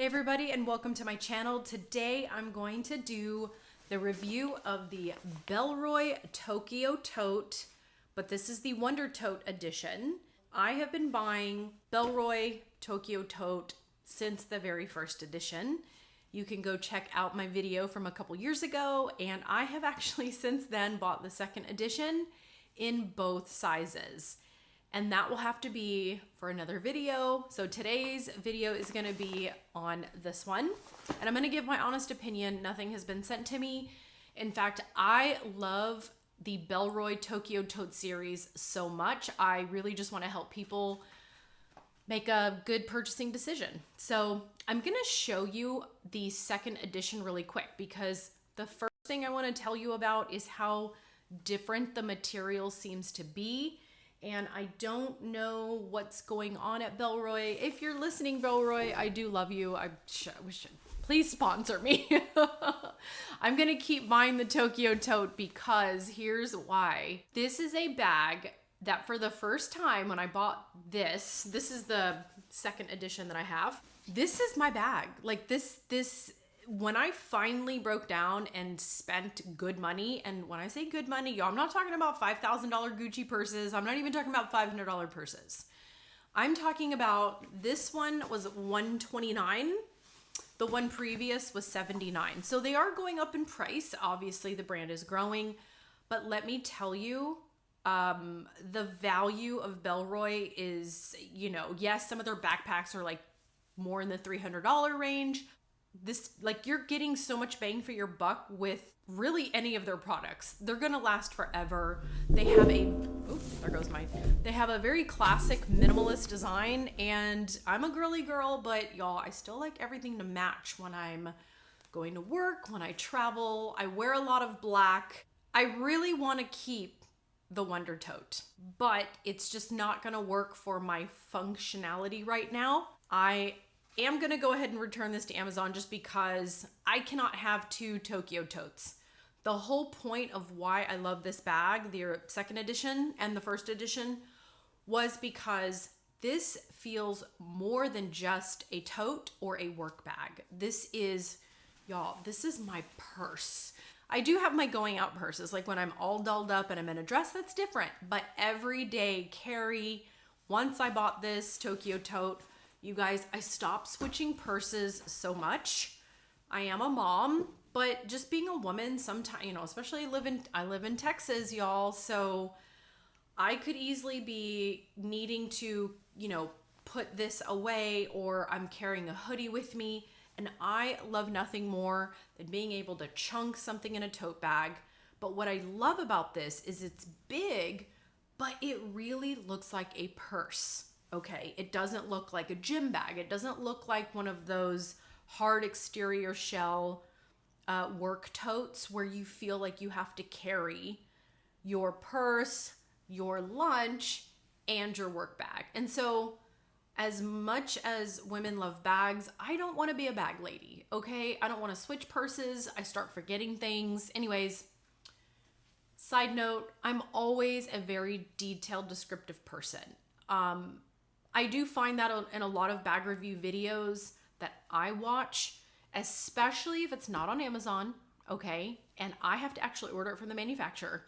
Hey everybody, and welcome to my channel. Today I'm going to do the review of the Bellroy Tokyo Tote, but this is the Wonder Tote edition. I have been buying Bellroy Tokyo Tote since the very first edition. You can go check out my video from a couple years ago, and I have actually since then bought the second edition in both sizes. And that will have to be for another video. So today's video is gonna be on this one. And I'm gonna give my honest opinion. Nothing has been sent to me. In fact, I love the Bellroy Tokyo Tote series so much. I really just wanna help people make a good purchasing decision. So I'm gonna show you the second edition really quick because the first thing I wanna tell you about is how different the material seems to be. And I don't know what's going on at Bellroy. If you're listening, Bellroy, I do love you. I wish, please sponsor me. I'm gonna keep buying the Tokyo Tote because here's why. This is a bag that for the first time when I bought this is the second edition that I have. This is my bag. Like this, when I finally broke down and spent good money, and when I say good money, y'all, I'm not talking about $5,000 Gucci purses. I'm not even talking about $500 purses. I'm talking about, this one was $129. The one previous was $79. So they are going up in price. Obviously the brand is growing, but let me tell you, the value of Bellroy is, yes, some of their backpacks are like more in the $300 range. This, like, you're getting so much bang for your buck with really any of their products. They're gonna last forever. They have they have a very classic minimalist design, and I'm a girly girl, but y'all, I still like everything to match when I'm going to work, when I travel. I wear a lot of black. I really want to keep the Wonder Tote, but it's just not gonna work for my functionality right now. I am gonna go ahead and return this to Amazon just because I cannot have two Tokyo Totes. The whole point of why I love this bag, the second edition and the first edition, was because this feels more than just a tote or a work bag. This is, y'all, this is my purse. I do have my going out purses, like when I'm all dolled up and I'm in a dress, that's different. But everyday carry, once I bought this Tokyo Tote, you guys, I stopped switching purses so much. I am a mom, but just being a woman, sometimes, especially I live in Texas, y'all. So I could easily be needing to, put this away, or I'm carrying a hoodie with me. And I love nothing more than being able to chunk something in a tote bag. But what I love about this is it's big, but it really looks like a purse. Okay, it doesn't look like a gym bag. It doesn't look like one of those hard exterior shell work totes where you feel like you have to carry your purse, your lunch, and your work bag. And so as much as women love bags, I don't want to be a bag lady, okay? I don't want to switch purses. I start forgetting things. Anyways, side note, I'm always a very detailed, descriptive person. I do find that in a lot of bag review videos that I watch, especially if it's not on Amazon, okay, and I have to actually order it from the manufacturer.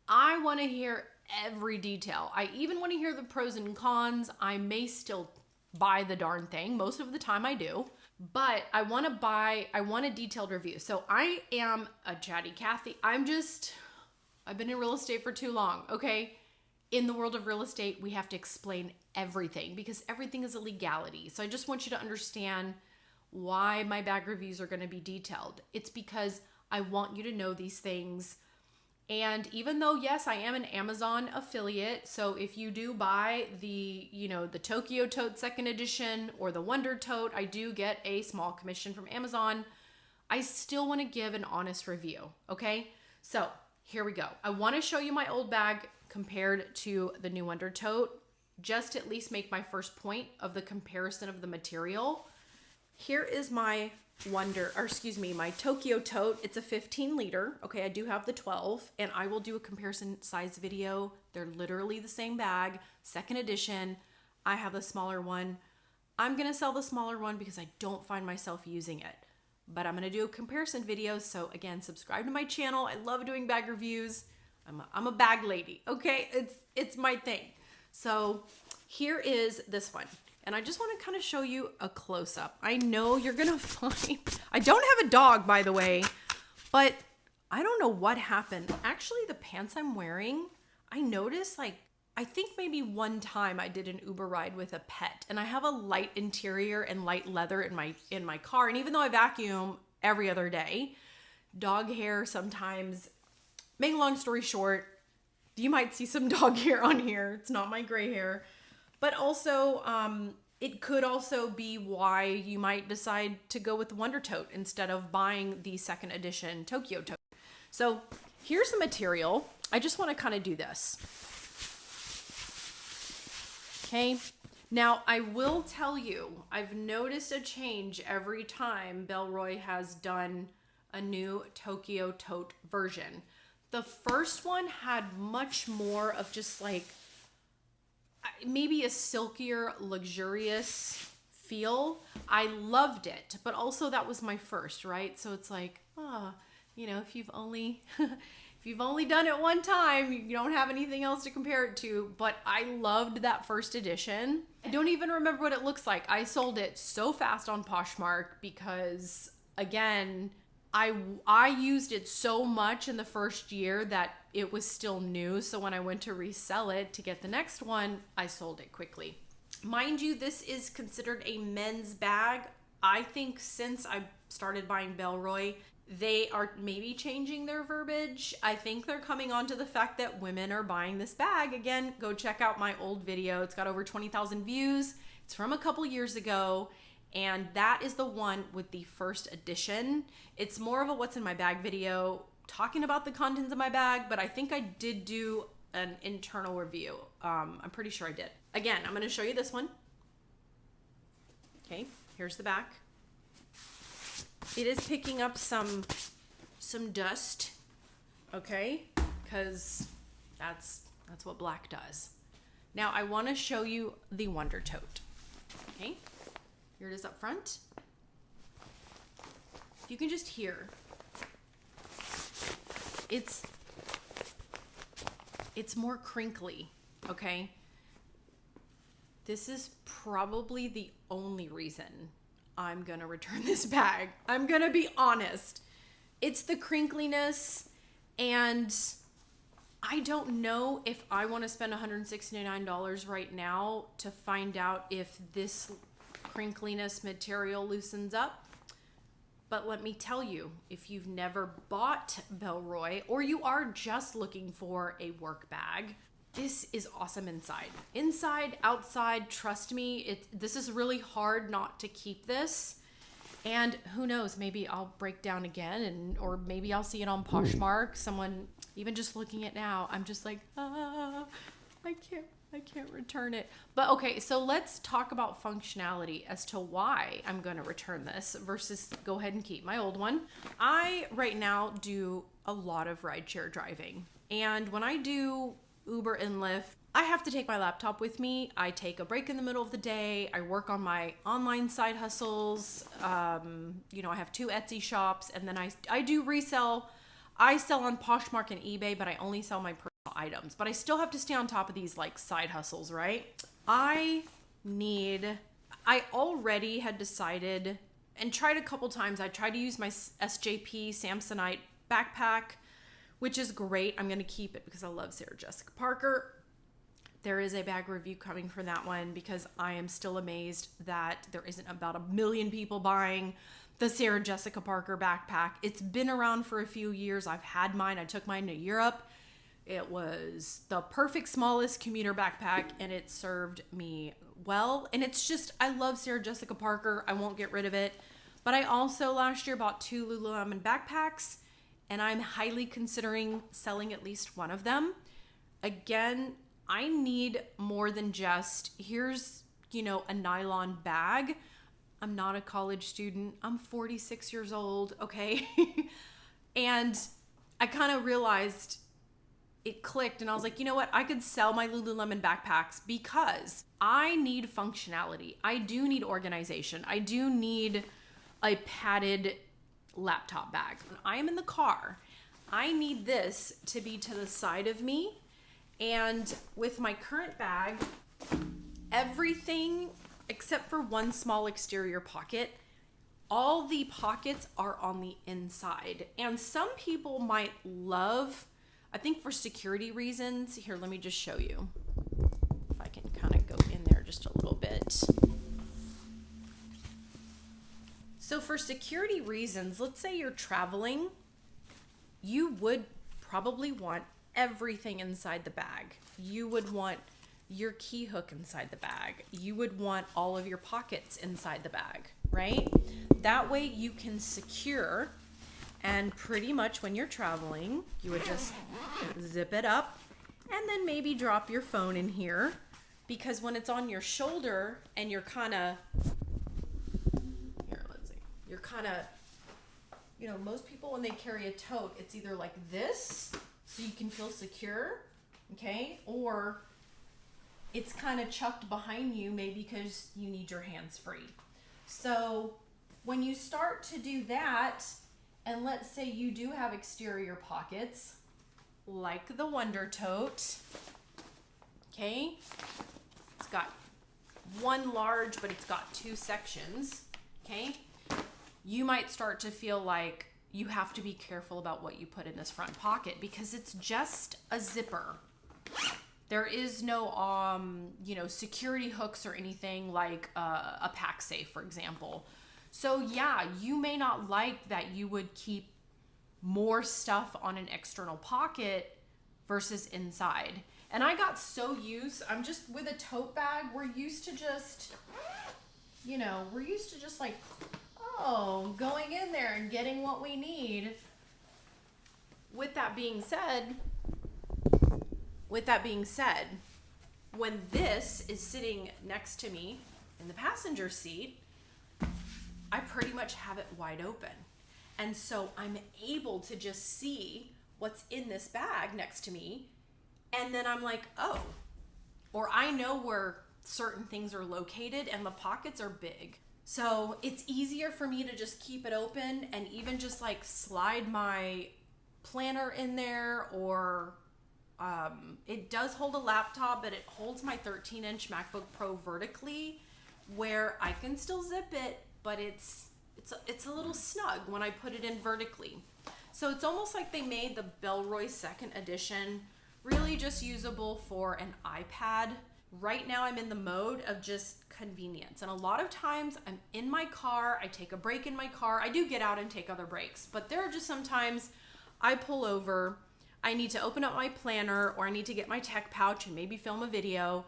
I want to hear every detail. I even want to hear the pros and cons. I may still buy the darn thing. Most of the time I do, but I want a detailed review. So I am a chatty Cathy. I've been in real estate for too long, okay? In the world of real estate, we have to explain everything because everything is a legality. So I just want you to understand why my bag reviews are going to be detailed. It's because I want you to know these things. And even though, yes, I am an Amazon affiliate, so if you do buy the Tokyo Tote second edition or the Wonder Tote, I do get a small commission from Amazon. I still want to give an honest review, okay? So here we go. I want to show you my old bag compared to the new Wonder Tote, just at least make my first point of the comparison of the material. Here is my my Tokyo Tote. It's a 15 liter. Okay, I do have the 12, and I will do a comparison size video. They're literally the same bag, second edition. I have the smaller one. I'm going to sell the smaller one because I don't find myself using it. But I'm going to do a comparison video. So again, subscribe to my channel. I love doing bag reviews. I'm a bag lady. Okay. It's my thing. So here is this one. And I just want to kind of show you a close up. I know you're going to find, I don't have a dog, by the way, but I don't know what happened. Actually, the pants I'm wearing, I noticed like, I think maybe one time I did an Uber ride with a pet, and I have a light interior and light leather in my car. And even though I vacuum every other day, dog hair sometimes, make a long story short, you might see some dog hair on here. It's not my gray hair, but also, it could also be why you might decide to go with the Wonder Tote instead of buying the second edition Tokyo Tote. So here's the material. I just want to kind of do this. Okay. Now I will tell you, I've noticed a change every time Bellroy has done a new Tokyo Tote version. The first one had much more of just like maybe a silkier, luxurious feel. I loved it, but also that was my first, right? So it's like, you know, if you've only if you've only done it one time, you don't have anything else to compare it to. But I loved that first edition. I don't even remember what it looks like. I sold it so fast on Poshmark because, again, I used it so much in the first year that it was still new. So when I went to resell it to get the next one, I sold it quickly. Mind you, this is considered a men's bag. I think since I started buying Bellroy, they are maybe changing their verbiage. I think they're coming on to the fact that women are buying this bag. Again, go check out my old video. It's got over 20,000 views. It's from a couple years ago. And that is the one with the first edition. It's more of a what's in my bag video talking about the contents of my bag, but I think I did do an internal review. I'm pretty sure I did. Again, I'm going to show you this one. Okay, here's the back. It is picking up some dust, okay, because that's what black does. Now I want to show you the Wonder Tote. Okay, here it is up front. You can just hear it's more crinkly, okay? This is probably the only reason I'm gonna return this bag. I'm gonna be honest. It's the crinkliness, and I don't know if I want to spend $169 right now to find out if this crinkliness material loosens up. But let me tell you, if you've never bought Bellroy or you are just looking for a work bag, this is awesome inside. Inside, outside, trust me, this is really hard not to keep this. And who knows, maybe I'll break down again, or maybe I'll see it on Poshmark. Someone, even just looking at it now, I'm just like, I can't return it. But okay, so let's talk about functionality as to why I'm going to return this versus go ahead and keep my old one. I right now do a lot of rideshare driving, and when I do Uber and Lyft, I have to take my laptop with me. I take a break in the middle of the day. I work on my online side hustles. You know, I have 2 Etsy shops, and then I do resell. I sell on Poshmark and eBay, but I only sell my personal items. But I still have to stay on top of these like side hustles, right? I already had decided and tried a couple times. I tried to use my SJP Samsonite backpack, which is great. I'm going to keep it because I love Sarah Jessica Parker. There is a bag review coming for that one because I am still amazed that there isn't about 1 million people buying the Sarah Jessica Parker backpack. It's been around for a few years. I've had mine. I took mine to Europe. It was the perfect smallest commuter backpack, and it served me well. And it's just, I love Sarah Jessica Parker. I won't get rid of it. But I also last year bought 2 Lululemon backpacks, and I'm highly considering selling at least one of them. Again, I need more than just, here's, you know, a nylon bag. I'm not a college student. I'm 46 years old, okay? And I kind of realized it clicked and I was like, you know what? I could sell my Lululemon backpacks because I need functionality. I do need organization. I do need a padded laptop bag. When I am in the car, I need this to be to the side of me. And with my current bag, everything except for one small exterior pocket, all the pockets are on the inside. And some people might love, I think for security reasons, here, let me just show you. If I can kind of go in there just a little bit. So for security reasons, let's say you're traveling, you would probably want everything inside the bag. You would want your key hook inside the bag. You would want all of your pockets inside the bag, right? That way you can secure, and pretty much when you're traveling, you would just zip it up and then maybe drop your phone in here, because when it's on your shoulder and you're kind of, here, let's see, you're kind of, you know, most people when they carry a tote, it's either like this, so you can feel secure, okay? Or it's kind of chucked behind you, maybe because you need your hands free. So when you start to do that, and let's say you do have exterior pockets, like the Wonder Tote, okay? It's got one large, but it's got two sections, okay? You might start to feel like you have to be careful about what you put in this front pocket because it's just a zipper. There is no, you know, security hooks or anything like a pack safe, for example. So yeah, you may not like that you would keep more stuff on an external pocket versus inside. And I got so used, I'm just with a tote bag, we're used to just, you know, we're used to just like, oh, going in there and getting what we need. With that being said, when this is sitting next to me in the passenger seat, I pretty much have it wide open. And so I'm able to just see what's in this bag next to me. And then I'm like, oh, or I know where certain things are located and the pockets are big. So it's easier for me to just keep it open and even just like slide my planner in there, or it does hold a laptop, but it holds my 13-inch MacBook Pro vertically where I can still zip it, but it's a little snug when I put it in vertically. So it's almost like they made the Bellroy second edition really just usable for an iPad. Right now I'm in the mode of just convenience. And a lot of times I'm in my car, I take a break in my car. I do get out and take other breaks, but there are just sometimes I pull over, I need to open up my planner, or I need to get my tech pouch and maybe film a video.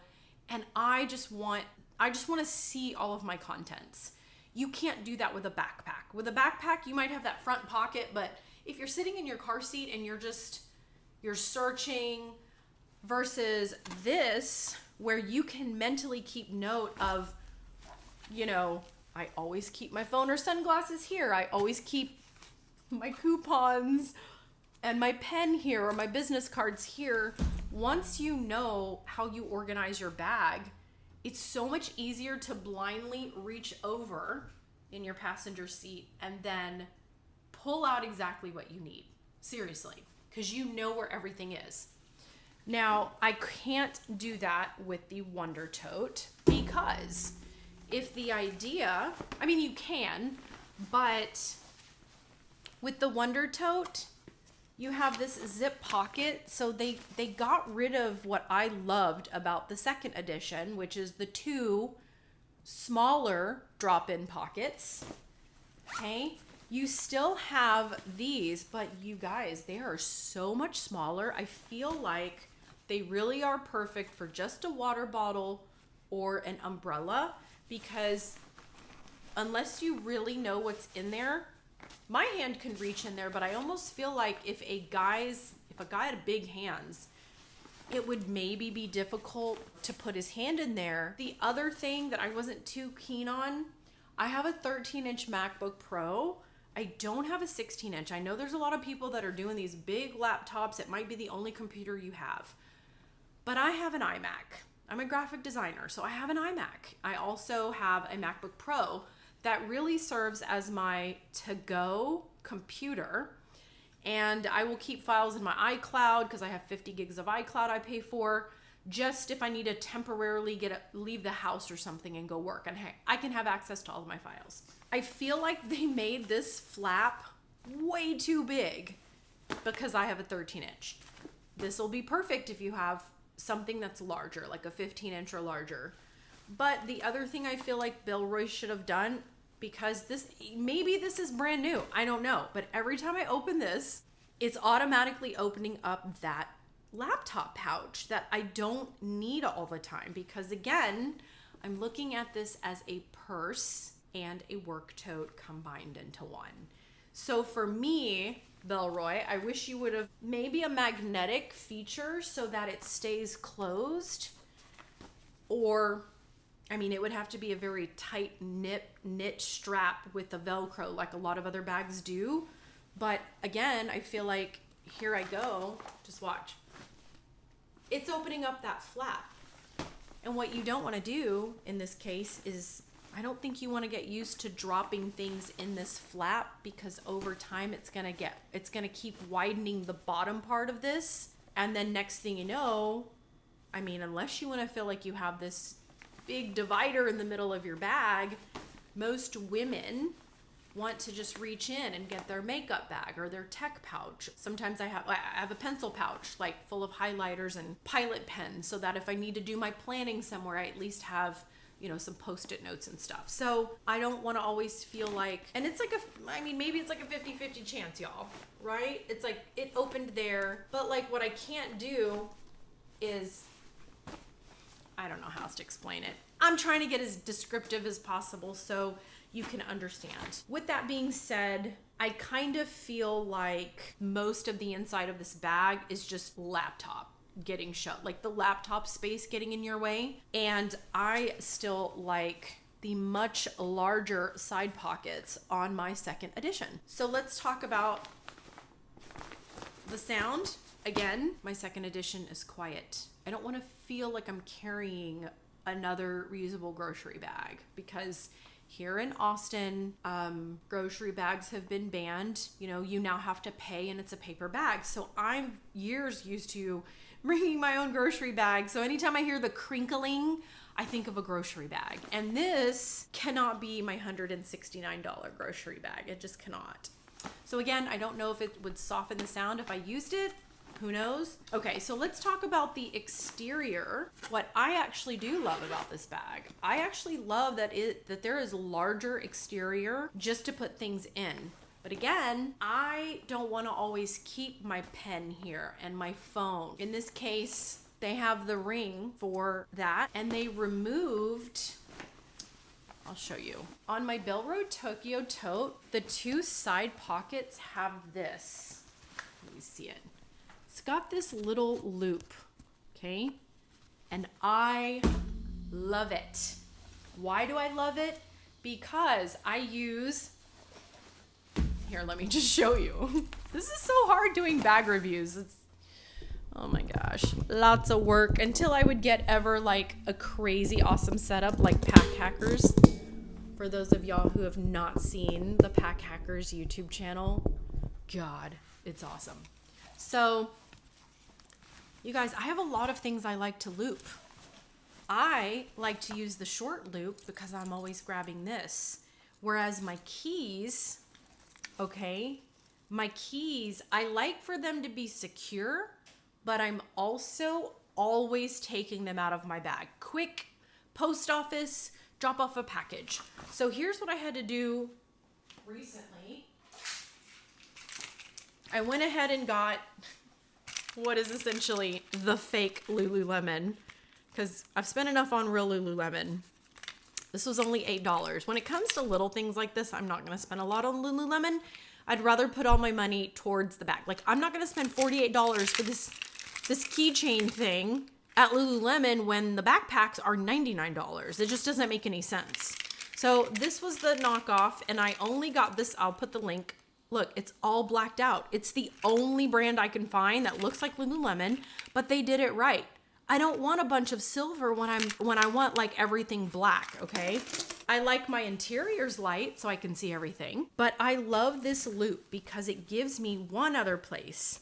And I just want to see all of my contents. You can't do that with a backpack. With a backpack, you might have that front pocket, but if you're sitting in your car seat and you're searching, versus this, where you can mentally keep note of, you know, I always keep my phone or sunglasses here. I always keep my coupons and my pen here, or my business cards here. Once you know how you organize your bag, it's so much easier to blindly reach over in your passenger seat and then pull out exactly what you need. Seriously, because you know where everything is. Now, I can't do that with the Wonder Tote because if the idea, I mean, you can, but with the Wonder Tote, you have this zip pocket. So they got rid of what I loved about the second edition, which is the two smaller drop-in pockets. Okay, you still have these, but you guys, they are so much smaller. I feel like they really are perfect for just a water bottle or an umbrella, because unless you really know what's in there, my hand can reach in there, but I almost feel like if a guy had big hands, it would maybe be difficult to put his hand in there. The other thing that I wasn't too keen on, I have a 13-inch MacBook Pro. I don't have a 16-inch. I know there's a lot of people that are doing these big laptops. It might be the only computer you have. But I have an iMac. I'm a graphic designer, so I have an iMac. I also have a MacBook Pro that really serves as my to-go computer. And I will keep files in my iCloud because I have 50 gigs of iCloud I pay for, just if I need to temporarily leave the house or something and go work. And hey, I can have access to all of my files. I feel like they made this flap way too big because I have a 13-inch. This will be perfect if you have something that's larger, like a 15-inch or larger. But the other thing I feel like Bellroy should have done, because maybe this is brand new, I don't know, but every time I open this, it's automatically opening up that laptop pouch that I don't need all the time, because again, I'm looking at this as a purse and a work tote combined into one. So for me, Bellroy, I wish you would have maybe a magnetic feature so that it stays closed, or I mean, it would have to be a very tight knit strap with a Velcro like a lot of other bags do. But again, I feel like, here I go, just watch. It's opening up that flap. And what you don't want to do in this case is, I don't think you want to get used to dropping things in this flap, because over time it's going to keep widening the bottom part of this. And then next thing you know, I mean, unless you want to feel like you have this big divider in the middle of your bag, most women want to just reach in and get their makeup bag or their tech pouch. Sometimes I have a pencil pouch like full of highlighters and pilot pens, so that if I need to do my planning somewhere, I at least have, you know, some post-it notes and stuff. So I don't want to always feel like, and it's like maybe it's like a 50-50 chance, y'all, right? It's like it opened there, but like what I can't do is, I don't know how else to explain it. I'm trying to get as descriptive as possible so you can understand. With that being said, I kind of feel like most of the inside of this bag is just laptop getting shut, like the laptop space getting in your way. And I still like the much larger side pockets on my second edition. So let's talk about the sound. Again, my second edition is quiet. I don't want to feel like I'm carrying another reusable grocery bag, because here in Austin, grocery bags have been banned. You know, you now have to pay and it's a paper bag. So I'm years used to bringing my own grocery bag. So anytime I hear the crinkling, I think of a grocery bag. And this cannot be my $169 grocery bag. It just cannot. So again, I don't know if it would soften the sound if I used it. Who knows? Okay, so let's talk about the exterior. What I actually do love about this bag, I actually love that there is a larger exterior just to put things in. But again, I don't want to always keep my pen here and my phone. In this case, they have the ring for that, and they removed, I'll show you. On my Bellroy Tokyo Tote, the two side pockets have this. Let me see it. It's got this little loop, okay? And I love it. Why do I love it? Because I use, here, let me just show you. This is so hard doing bag reviews. It's, oh my gosh, lots of work until I would get ever like a crazy awesome setup like Pack Hackers. For those of y'all who have not seen the Pack Hackers YouTube channel, God, it's awesome. So, you guys, I have a lot of things I like to loop. I like to use the short loop because I'm always grabbing this. Whereas my keys, okay, my keys, I like for them to be secure, but I'm also always taking them out of my bag. Quick, post office, drop off a package. So here's what I had to do recently. I went ahead and got what is essentially the fake Lululemon, because I've spent enough on real Lululemon. This was only $8. When it comes to little things like this, I'm not going to spend a lot on Lululemon. I'd rather put all my money towards the bag. Like, I'm not going to spend $48 for this keychain thing at Lululemon when the backpacks are $99. It just doesn't make any sense. So this was the knockoff, and I only got this. I'll put the link. Look, it's all blacked out. It's the only brand I can find that looks like Lululemon, but they did it right. I don't want a bunch of silver when I want like everything black, okay? I like my interiors light so I can see everything, but I love this loop because it gives me one other place,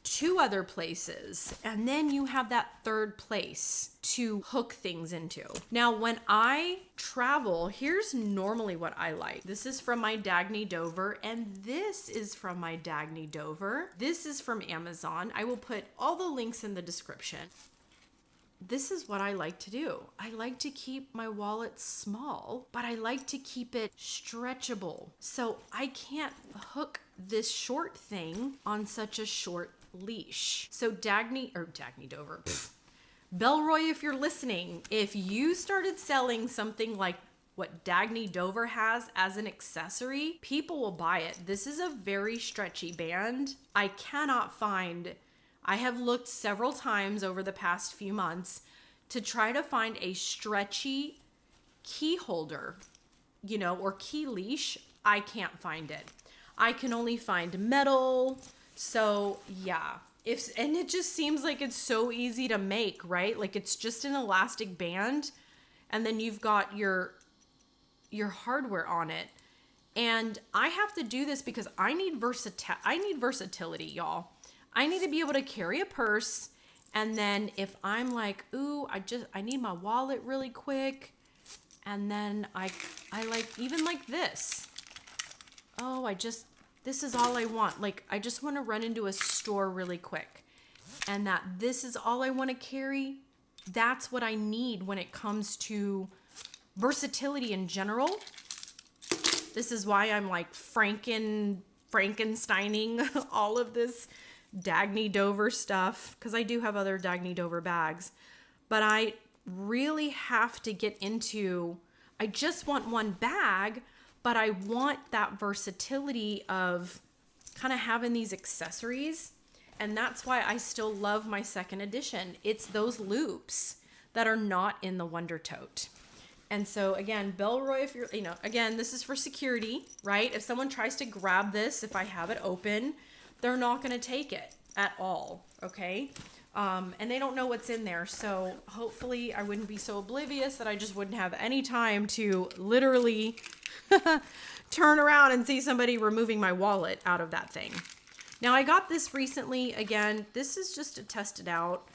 two other places, and then you have that third place to hook things into. Now, when I travel, here's normally what I like. This is from my Dagne Dover, and this is from my Dagne Dover. This is from Amazon. I will put all the links in the description. This is what I like to do. I like to keep my wallet small, but I like to keep it stretchable. So I can't hook this short thing on such a short leash. So Dagne Dover, Bellroy, if you're listening, if you started selling something like what Dagne Dover has as an accessory, people will buy it. This is a very stretchy band. I have looked several times over the past few months to try to find a stretchy key holder, or key leash. I can't find it. I can only find metal. So yeah, and it just seems like it's so easy to make, right? Like it's just an elastic band, and then you've got your hardware on it. And I have to do this because I need versatility, y'all. I need to be able to carry a purse, and then if I'm like, ooh, I need my wallet really quick, and then I like even like this. Oh, this is all I want. Like I just want to run into a store really quick, and this is all I want to carry. That's what I need when it comes to versatility in general. This is why I'm like Frankensteining all of this Dagne Dover stuff, because I do have other Dagne Dover bags, but I really have to get into, I just want one bag, but I want that versatility of kind of having these accessories. And that's why I still love my second edition. It's those loops that are not in the Wonder Tote. And so again, Bellroy, if you're, again, this is for security, right? If someone tries to grab this, if I have it open, they're not going to take it at all, okay? And they don't know what's in there. So hopefully I wouldn't be so oblivious that I just wouldn't have any time to literally turn around and see somebody removing my wallet out of that thing. Now I got this recently. Again, this is just to test it out.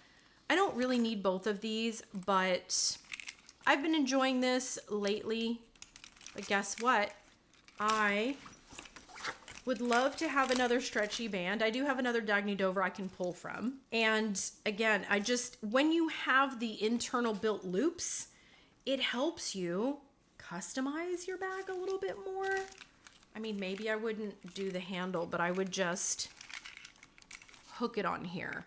I don't really need both of these, but I've been enjoying this lately. But guess what? I would love to have another stretchy band. I do have another Dagne Dover I can pull from. And again, when you have the internal built loops, it helps you customize your bag a little bit more. I mean, maybe I wouldn't do the handle, but I would just hook it on here.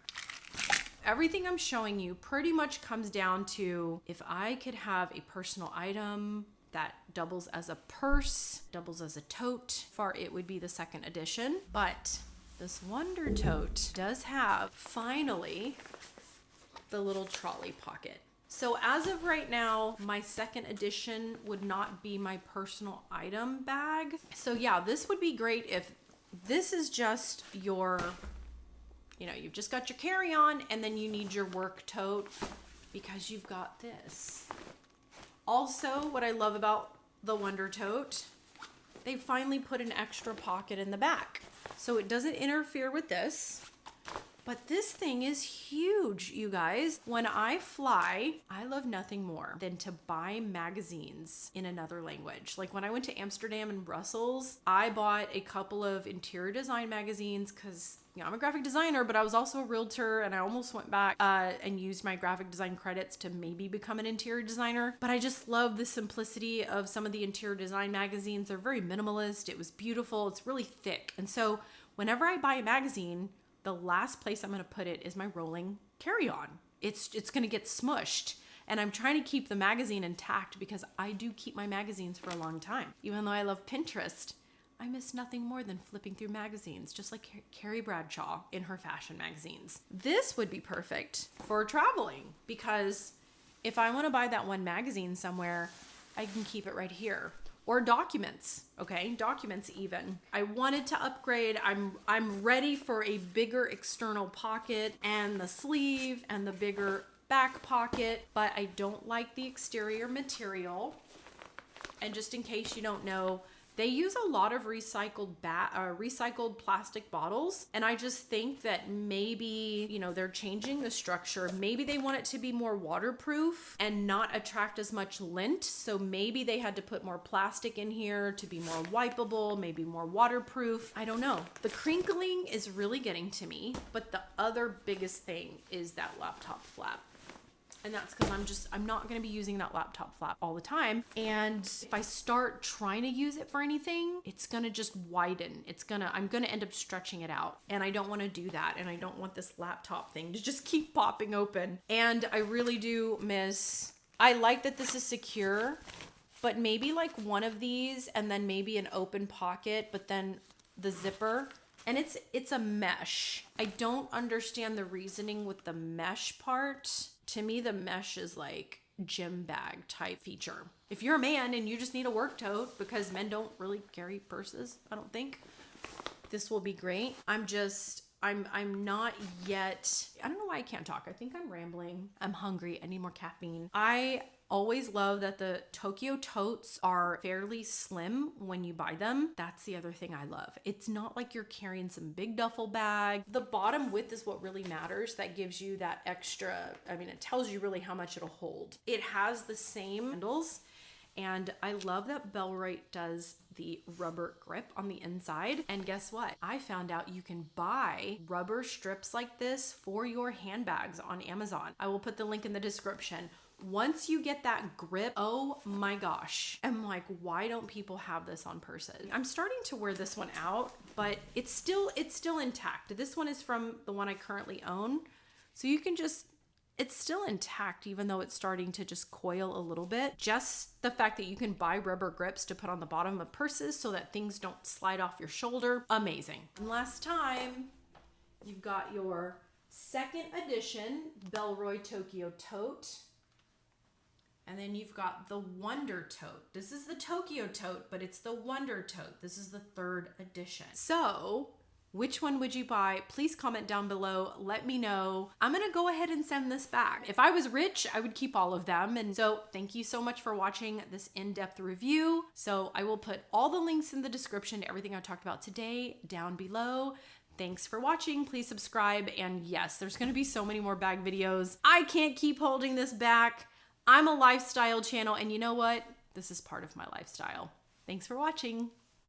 Everything I'm showing you pretty much comes down to, if I could have a personal item that doubles as a purse, doubles as a tote, it would be the second edition. But this Wonder Tote does have, finally, the little trolley pocket. So as of right now, my second edition would not be my personal item bag. So yeah, this would be great if this is just your, you've just got your carry-on, and then you need your work tote because you've got this. Also, what I love about the Wonder Tote, they finally put an extra pocket in the back. So it doesn't interfere with this. But this thing is huge, you guys. When I fly, I love nothing more than to buy magazines in another language. Like when I went to Amsterdam and Brussels, I bought a couple of interior design magazines because I'm a graphic designer, but I was also a realtor, and I almost went back and used my graphic design credits to maybe become an interior designer. But I just love the simplicity of some of the interior design magazines. They're very minimalist. It was beautiful. It's really thick. And so whenever I buy a magazine, the last place I'm going to put it is my rolling carry-on. It's going to get smushed. And I'm trying to keep the magazine intact because I do keep my magazines for a long time. Even though I love Pinterest, I miss nothing more than flipping through magazines, just like Carrie Bradshaw in her fashion magazines. This would be perfect for traveling because if I want to buy that one magazine somewhere, I can keep it right here. Or documents, okay? Documents even. I wanted to upgrade. I'm ready for a bigger external pocket and the sleeve and the bigger back pocket, but I don't like the exterior material. And just in case you don't know, they use a lot of recycled plastic bottles. And I just think that maybe, you know, they're changing the structure. Maybe they want it to be more waterproof and not attract as much lint. So maybe they had to put more plastic in here to be more wipeable, maybe more waterproof. I don't know. The crinkling is really getting to me. But the other biggest thing is that laptop flap. And that's because I'm not going to be using that laptop flap all the time. And if I start trying to use it for anything, it's going to just widen. I'm going to end up stretching it out. And I don't want to do that. And I don't want this laptop thing to just keep popping open. And I really do I like that this is secure, but maybe like one of these and then maybe an open pocket, but then the zipper. And it's a mesh. I don't understand the reasoning with the mesh part. To me, the mesh is like gym bag type feature. If you're a man and you just need a work tote, because men don't really carry purses, I don't think, this will be great. I'm not yet, I don't know why I can't talk. I think I'm rambling. I'm hungry. I need more caffeine. I always love that the Tokyo totes are fairly slim when you buy them. That's the other thing I love. It's not like you're carrying some big duffel bag. The bottom width is what really matters. That gives you that extra, it tells you really how much it'll hold. It has the same handles. And I love that Bellroy does the rubber grip on the inside. And guess what? I found out you can buy rubber strips like this for your handbags on Amazon. I will put the link in the description. Once you get that grip, oh my gosh. I'm like, why don't people have this on purses? I'm starting to wear this one out, but it's still intact. This one is from the one I currently own. So you can it's still intact, even though it's starting to just coil a little bit. Just the fact that you can buy rubber grips to put on the bottom of purses so that things don't slide off your shoulder. Amazing. And last time, you've got your second edition Bellroy Tokyo Tote. And then you've got the Wonder Tote. This is the Tokyo Tote, but it's the Wonder Tote. This is the third edition. So which one would you buy? Please comment down below. Let me know. I'm gonna go ahead and send this back. If I was rich, I would keep all of them. And so thank you so much for watching this in-depth review. So I will put all the links in the description to everything I talked about today down below. Thanks for watching. Please subscribe. And yes, there's gonna be so many more bag videos. I can't keep holding this back. I'm a lifestyle channel, and you know what? This is part of my lifestyle. Thanks for watching.